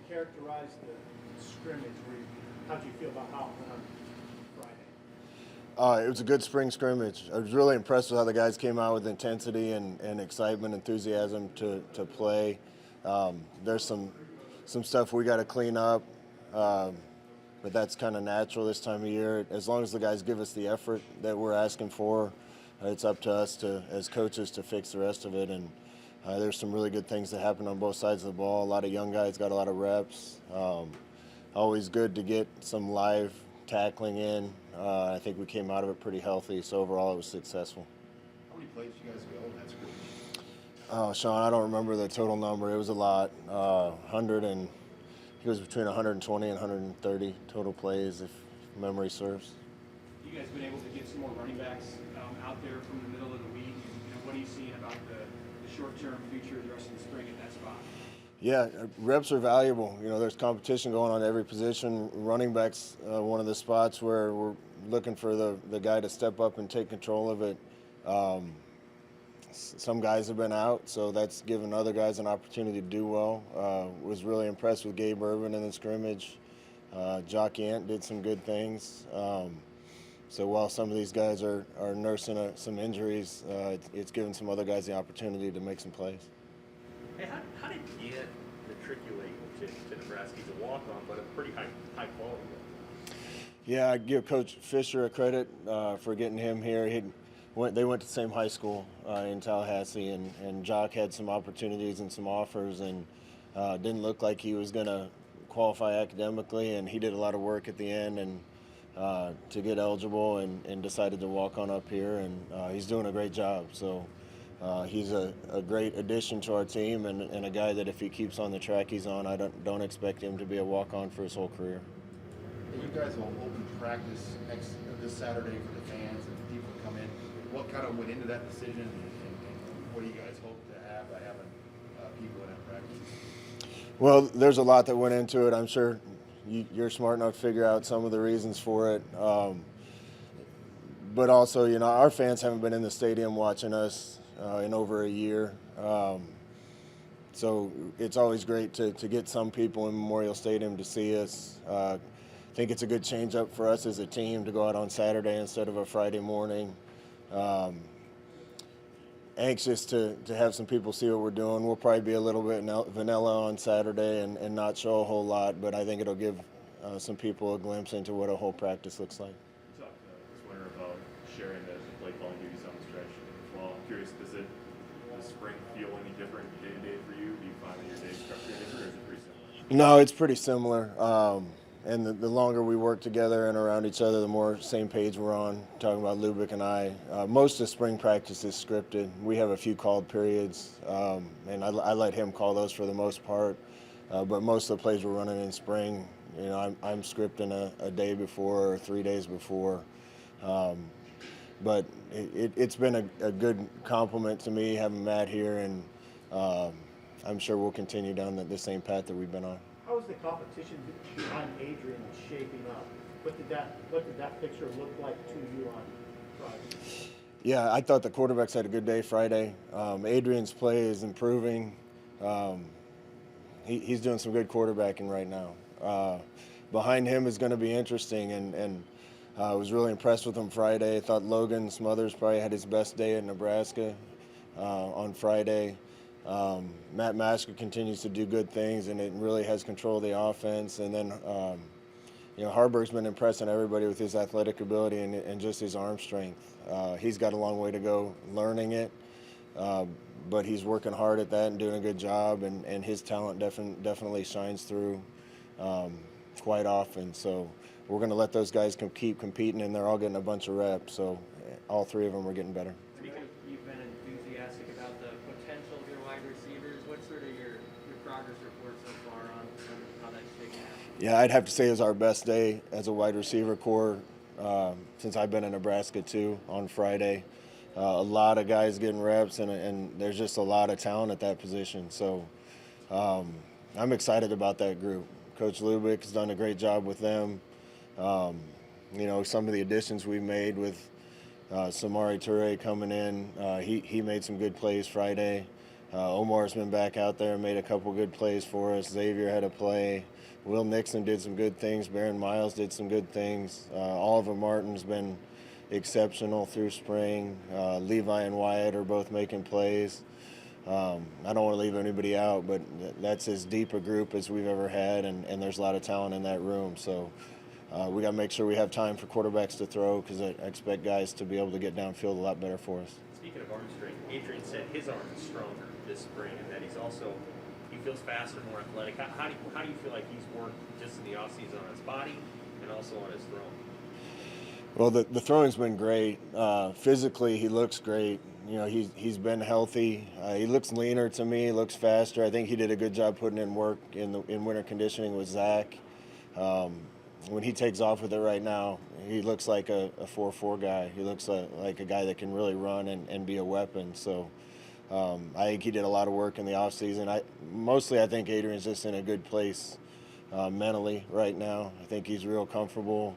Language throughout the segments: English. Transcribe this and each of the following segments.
characterize the scrimmage? How'd you feel about how it went on Friday? It was a good spring scrimmage. I was really impressed with how the guys came out with intensity and excitement, enthusiasm to play. There's some stuff we got to clean up, but that's kind of natural this time of year. As long as the guys give us the effort that we're asking for, it's up to us as coaches to fix the rest of it. And there's some really good things that happened on both sides of the ball. A lot of young guys got a lot of reps. Always good to get some live tackling in. I think we came out of it pretty healthy, so overall it was successful. How many plays did you guys go in that scrimmage? Oh, Sean, I don't remember the total number. It was a lot. 100 and he was between 120 and 130 total plays, if memory serves. You guys been able to get some more running backs out there from the middle of the week? What are you seeing about the short-term future of the rest of the spring at that spot? Yeah, reps are valuable. There's competition going on at every position. Running back's one of the spots where we're looking for the guy to step up and take control of it. Some guys have been out, so that's given other guys an opportunity to do well. Was really impressed with Gabe Irvin in the scrimmage. Jock Ant did some good things. So while some of these guys are nursing some injuries, it's given some other guys the opportunity to make some plays. Hey, how did you get matriculate to Nebraska? He's a walk-on, but a pretty high quality one. Yeah, I give Coach Fisher a credit for getting him here. They went to the same high school in Tallahassee, and Jock had some opportunities and some offers, and didn't look like he was going to qualify academically, and he did a lot of work at the end and to get eligible and decided to walk on up here, and he's doing a great job. So he's a great addition to our team and a guy that if he keeps on the track he's on, I don't expect him to be a walk-on for his whole career. You guys will open practice this Saturday for the fans and people to come in. What kind of went into that decision, and what do you guys hope to have by having people in that practice? Well, there's a lot that went into it. I'm sure you're smart enough to figure out some of the reasons for it. But also, our fans haven't been in the stadium watching us in over a year. So it's always great to get some people in Memorial Stadium to see us. I think it's a good change up for us as a team to go out on Saturday instead of a Friday morning. Anxious to have some people see what we're doing. We'll probably be a little bit vanilla on Saturday and not show a whole lot, but I think it'll give some people a glimpse into what a whole practice looks like. You talked this winter about sharing the play calling duties on the stretch as well. I'm curious, does the spring feel any different day to day for you? Do you find that your day structure is different, or is it pretty similar? No, it's pretty similar. And the longer we work together and around each other, the more same page we're on, talking about Lubick and I. Most of spring practice is scripted. We have a few called periods, and I let him call those for the most part. But most of the plays we're running in spring, I'm scripting a day before or 3 days before. But it's been a good compliment to me having Matt here, and I'm sure we'll continue down the same path that we've been on. How was the competition behind Adrian shaping up? What did that picture look like to you on Friday? Yeah, I thought the quarterbacks had a good day Friday. Adrian's play is improving. He's doing some good quarterbacking right now. Behind him is going to be interesting, and I was really impressed with him Friday. I thought Logan Smothers probably had his best day at Nebraska on Friday. Matt Masker continues to do good things, and it really has control of the offense. And then, Harburg's been impressing everybody with his athletic ability and just his arm strength. He's got a long way to go learning it, but he's working hard at that and doing a good job, and his talent definitely shines through quite often. So we're going to let those guys keep competing, and they're all getting a bunch of reps. So all three of them are getting better. You've been enthusiastic about the potential of your wide receivers. What's sort of your progress report so far on how that's shaking out? Yeah, I'd have to say it was our best day as a wide receiver core since I've been in Nebraska too on Friday. A lot of guys getting reps, and there's just a lot of talent at that position. So I'm excited about that group. Coach Lubick has done a great job with them. Some of the additions we made with Samari Toure coming in, he made some good plays Friday. Omar's been back out there and made a couple good plays for us. Xavier had a play. Will Nixon did some good things. Baron Miles did some good things. Oliver Martin's been exceptional through spring. Levi and Wyatt are both making plays. I don't want to leave anybody out, but that's as deep a group as we've ever had, and there's a lot of talent in that room. So we got to make sure we have time for quarterbacks to throw, because I expect guys to be able to get downfield a lot better for us. Speaking of arm strength, Adrian said his arm is stronger this spring, and that he feels faster, more athletic. How do you feel like he's worked just in the offseason on his body and also on his throwing? Well, the throwing's been great. Physically, he looks great. You know, he's been healthy. He looks leaner to me. He looks faster. I think he did a good job putting in work in winter conditioning with Zach. When he takes off with it right now, he looks like a 4-4 guy. He looks like a guy that can really run and be a weapon. So I think he did a lot of work in the offseason. I think Adrian's just in a good place mentally right now. I think he's real comfortable,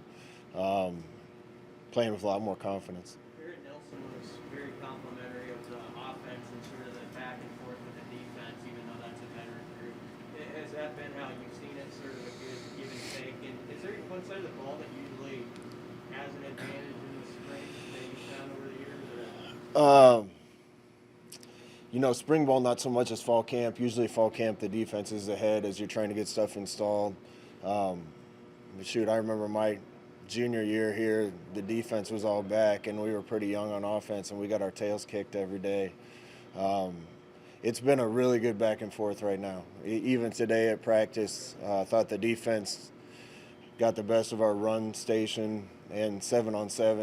playing with a lot more confidence. Garrett Nelson was very complimentary of the offense and sort of the back and forth with the defense, even though that's a veteran group. Has that been how you've seen it, sort of a good give and take? And is there one side of the ball that usually has an advantage in the spring that you've found over the years? Or? You know, spring ball not so much as fall camp. Usually fall camp, the defense is ahead as you're trying to get stuff installed. I remember my junior year here, the defense was all back, and we were pretty young on offense, and we got our tails kicked every day. It's been a really good back and forth right now. Even today at practice, I thought the defense got the best of our run station and 7-on-7,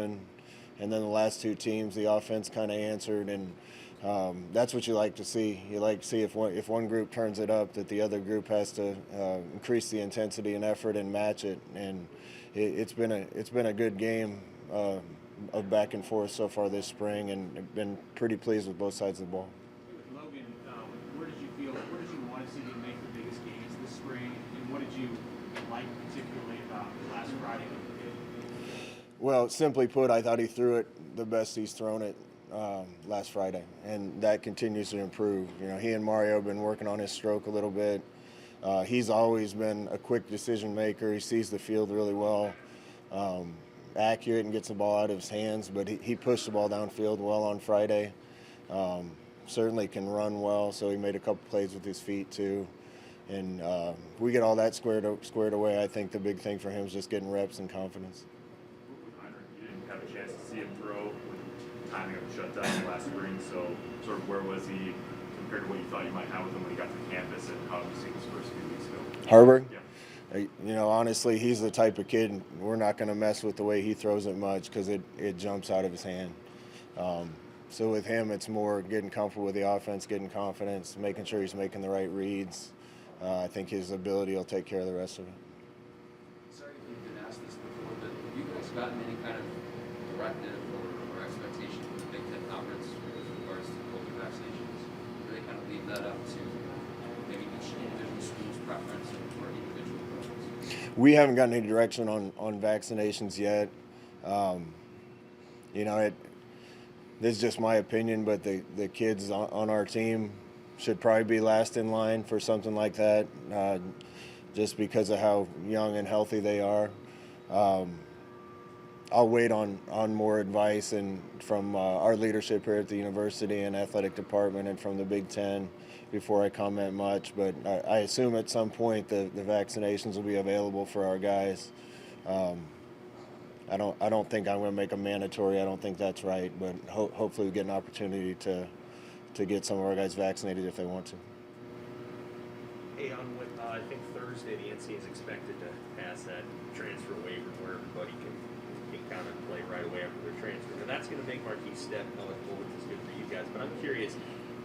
and then the last two teams, the offense kind of answered, and that's what you like to see. You like to see if one group turns it up, that the other group has to increase the intensity and effort and match it. And it's been a good game of back and forth so far this spring, and I've been pretty pleased with both sides of the ball. With Logan, where did you want to see him make the biggest gains this spring, and what did you like particularly about last Friday? Well, simply put, I thought he threw it the best he's thrown it last Friday, and that continues to improve. You know, he and Mario have been working on his stroke a little bit. He's always been a quick decision maker. He sees the field really well, accurate, and gets the ball out of his hands, but he pushed the ball downfield well on Friday. Certainly can run well, so he made a couple plays with his feet too. And we get all that squared away. I think the big thing for him is just getting reps and confidence. You didn't have a chance to see him throw with timing of the shutdown last spring, so sort of where was he compared to what you thought you might have with him when he got to campus, and how have you seen his first few weeks go? Harburg? Yeah. You know, honestly, he's the type of kid, we're not going to mess with the way he throws it much, because it jumps out of his hand. So with him, it's more getting comfortable with the offense, getting confidence, making sure he's making the right reads. I think his ability will take care of the rest of it. Sorry if you've been asked this before, but have you guys gotten any kind of directive or expectation from the Big Ten Conference with regards to COVID vaccinations? Do they kind of leave that up to maybe each individual school's preference or individual preference? We haven't gotten any direction on vaccinations yet. You know, this is just my opinion, but the kids on our team should probably be last in line for something like that, just because of how young and healthy they are. I'll wait on more advice from our leadership here at the university and athletic department and from the Big Ten before I comment much, but I assume at some point the vaccinations will be available for our guys. I don't think I'm going to make them mandatory. I don't think that's right, but hopefully we get an opportunity to get some of our guys vaccinated if they want to. Hey, I think Thursday the NCAA is expected to pass that transfer waiver where everybody can kind of play right away after their transfer. Now that's going to make Marquis step eligible, which is good for you guys. But I'm curious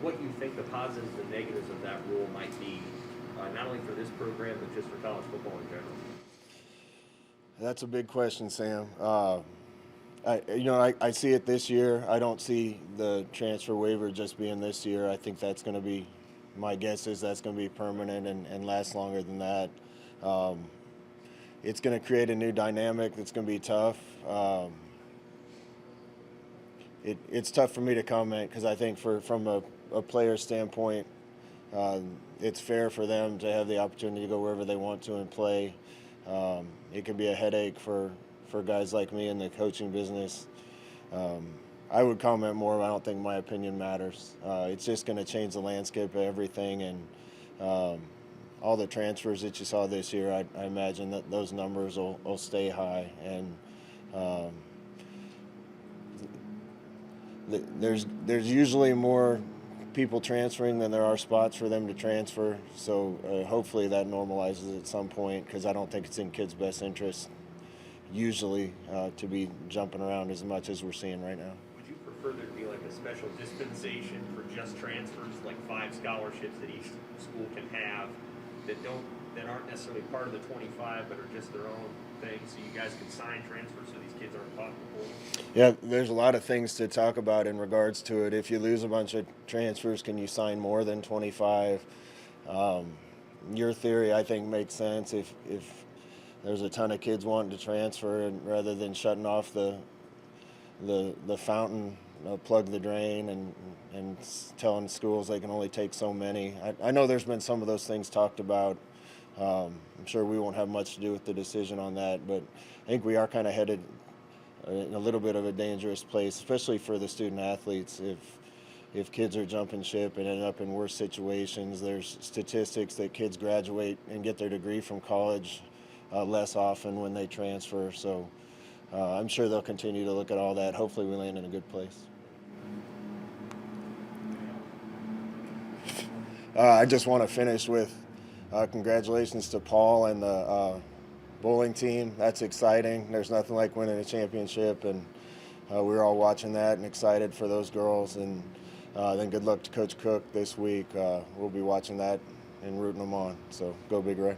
what you think the positives and negatives of that rule might be, not only for this program but just for college football in general. That's a big question, Sam. I see it this year. I don't see the transfer waiver just being this year. I think that's going to be, my guess is that's going to be permanent and last longer than that. It's going to create a new dynamic that's going to be tough. It's tough for me to comment because I think from a a player standpoint, it's fair for them to have the opportunity to go wherever they want to and play. It can be a headache for guys like me in the coaching business. I would comment more, but I don't think my opinion matters. It's just going to change the landscape of everything, and all the transfers that you saw this year, I imagine that those numbers will stay high. And there's usually more people transferring than there are spots for them to transfer. So hopefully that normalizes at some point, because I don't think it's in kids' best interest usually to be jumping around as much as we're seeing right now. Would you prefer there to be like a special dispensation for just transfers, like 5 scholarships that each school can have that aren't necessarily part of the 25 but are just their own thing, so you guys can sign transfers so these kids aren't caught before? Yeah, there's a lot of things to talk about in regards to it. If you lose a bunch of transfers, can you sign more than 25? Your theory, I think, makes sense. If there's a ton of kids wanting to transfer, and rather than shutting off the fountain, plug the drain, and telling schools they can only take so many. I know there's been some of those things talked about. I'm sure we won't have much to do with the decision on that, but I think we are kind of headed in a little bit of a dangerous place, especially for the student athletes. If kids are jumping ship and end up in worse situations, there's statistics that kids graduate and get their degree from college less often when they transfer. So I'm sure they'll continue to look at all that. Hopefully we land in a good place. I just want to finish with congratulations to Paul and the bowling team. That's exciting. There's nothing like winning a championship, and we were all watching that and excited for those girls. And then good luck to Coach Cook this week. We'll be watching that and rooting them on. So go Big Red.